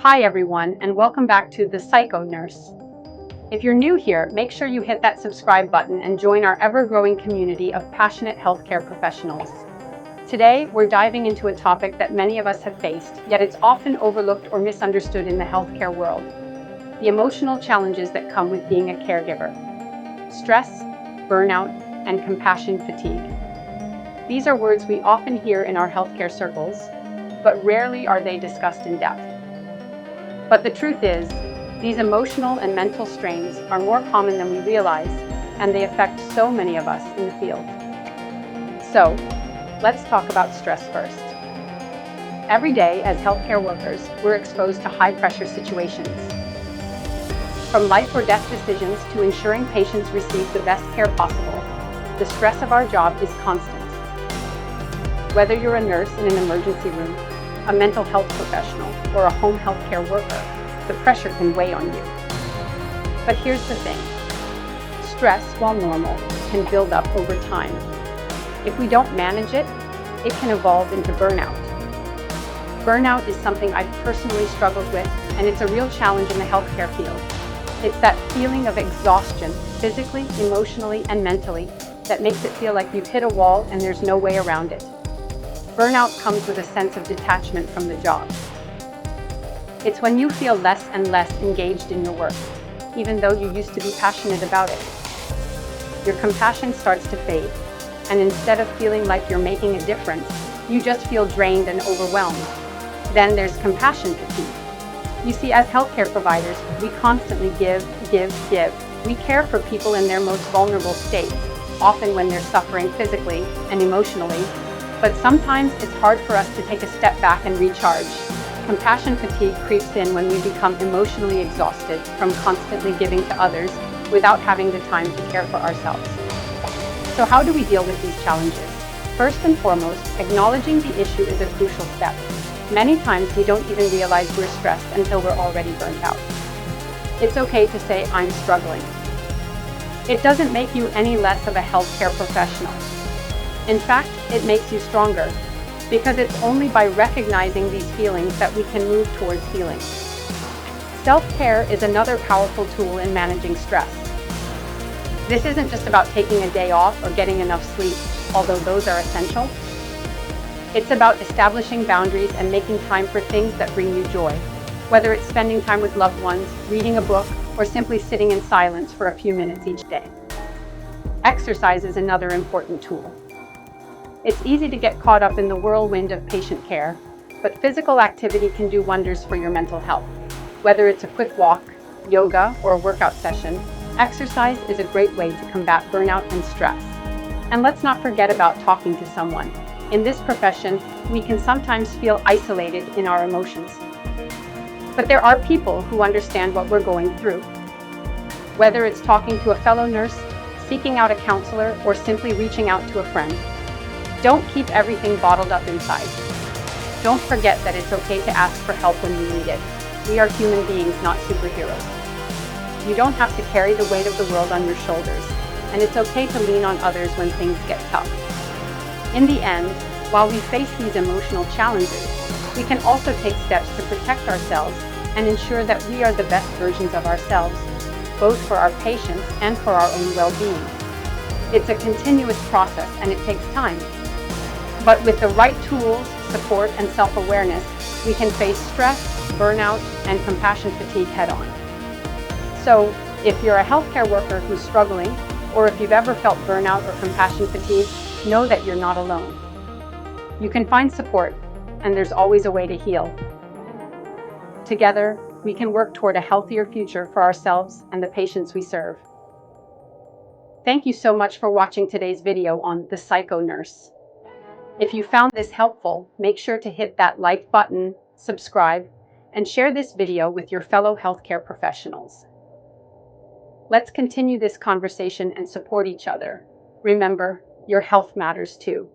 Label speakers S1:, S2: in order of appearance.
S1: Hi everyone, and welcome back to The Psycho Nurse. If you're new here, make sure you hit that subscribe button and join our ever-growing community of passionate healthcare professionals. Today, we're diving into a topic that many of us have faced, yet it's often overlooked or misunderstood in the healthcare world: the emotional challenges that come with being a caregiver. Stress, burnout, and compassion fatigue. These are words we often hear in our healthcare circles, but rarely are they discussed in depth. But the truth is, these emotional and mental strains are more common than we realize, and they affect so many of us in the field. So, let's talk about stress first. Every day, as healthcare workers, we're exposed to high-pressure situations. From life or death decisions to ensuring patients receive the best care possible, the stress of our job is constant. Whether you're a nurse in an emergency room, a mental health professional, or a home healthcare worker, the pressure can weigh on you. But here's the thing: stress, while normal, can build up over time. If we don't manage it, it can evolve into burnout. Burnout is something I've personally struggled with, and it's a real challenge in the healthcare field. It's that feeling of exhaustion, physically, emotionally, and mentally, that makes it feel like you've hit a wall and there's no way around it. Burnout comes with a sense of detachment from the job. It's when you feel less and less engaged in your work, even though you used to be passionate about it. Your compassion starts to fade, and instead of feeling like you're making a difference, you just feel drained and overwhelmed. Then there's compassion fatigue. You see, as healthcare providers, we constantly give. We care for people in their most vulnerable states, often when they're suffering physically and emotionally. But sometimes it's hard for us to take a step back and recharge. Compassion fatigue creeps in when we become emotionally exhausted from constantly giving to others without having the time to care for ourselves. So how do we deal with these challenges? First and foremost, acknowledging the issue is a crucial step. Many times we don't even realize we're stressed until we're already burnt out. It's okay to say, "I'm struggling." It doesn't make you any less of a healthcare professional. In fact, it makes you stronger, because it's only by recognizing these feelings that we can move towards healing. Self-care is another powerful tool in managing stress. This isn't just about taking a day off or getting enough sleep, although those are essential. It's about establishing boundaries and making time for things that bring you joy, whether it's spending time with loved ones, reading a book, or simply sitting in silence for a few minutes each day. Exercise is another important tool. It's easy to get caught up in the whirlwind of patient care, but physical activity can do wonders for your mental health. Whether it's a quick walk, yoga, or a workout session, exercise is a great way to combat burnout and stress. And let's not forget about talking to someone. In this profession, we can sometimes feel isolated in our emotions. But there are people who understand what we're going through. Whether it's talking to a fellow nurse, seeking out a counselor, or simply reaching out to a friend, don't keep everything bottled up inside. Don't forget that it's okay to ask for help when you need it. We are human beings, not superheroes. You don't have to carry the weight of the world on your shoulders, and it's okay to lean on others when things get tough. In the end, while we face these emotional challenges, we can also take steps to protect ourselves and ensure that we are the best versions of ourselves, both for our patients and for our own well-being. It's a continuous process, and it takes time. But with the right tools, support, and self-awareness, we can face stress, burnout, and compassion fatigue head-on. So, if you're a healthcare worker who's struggling, or if you've ever felt burnout or compassion fatigue, know that you're not alone. You can find support, and there's always a way to heal. Together, we can work toward a healthier future for ourselves and the patients we serve. Thank you so much for watching today's video on The Psycho Nurse. If you found this helpful, make sure to hit that like button, subscribe, and share this video with your fellow healthcare professionals. Let's continue this conversation and support each other. Remember, your health matters too.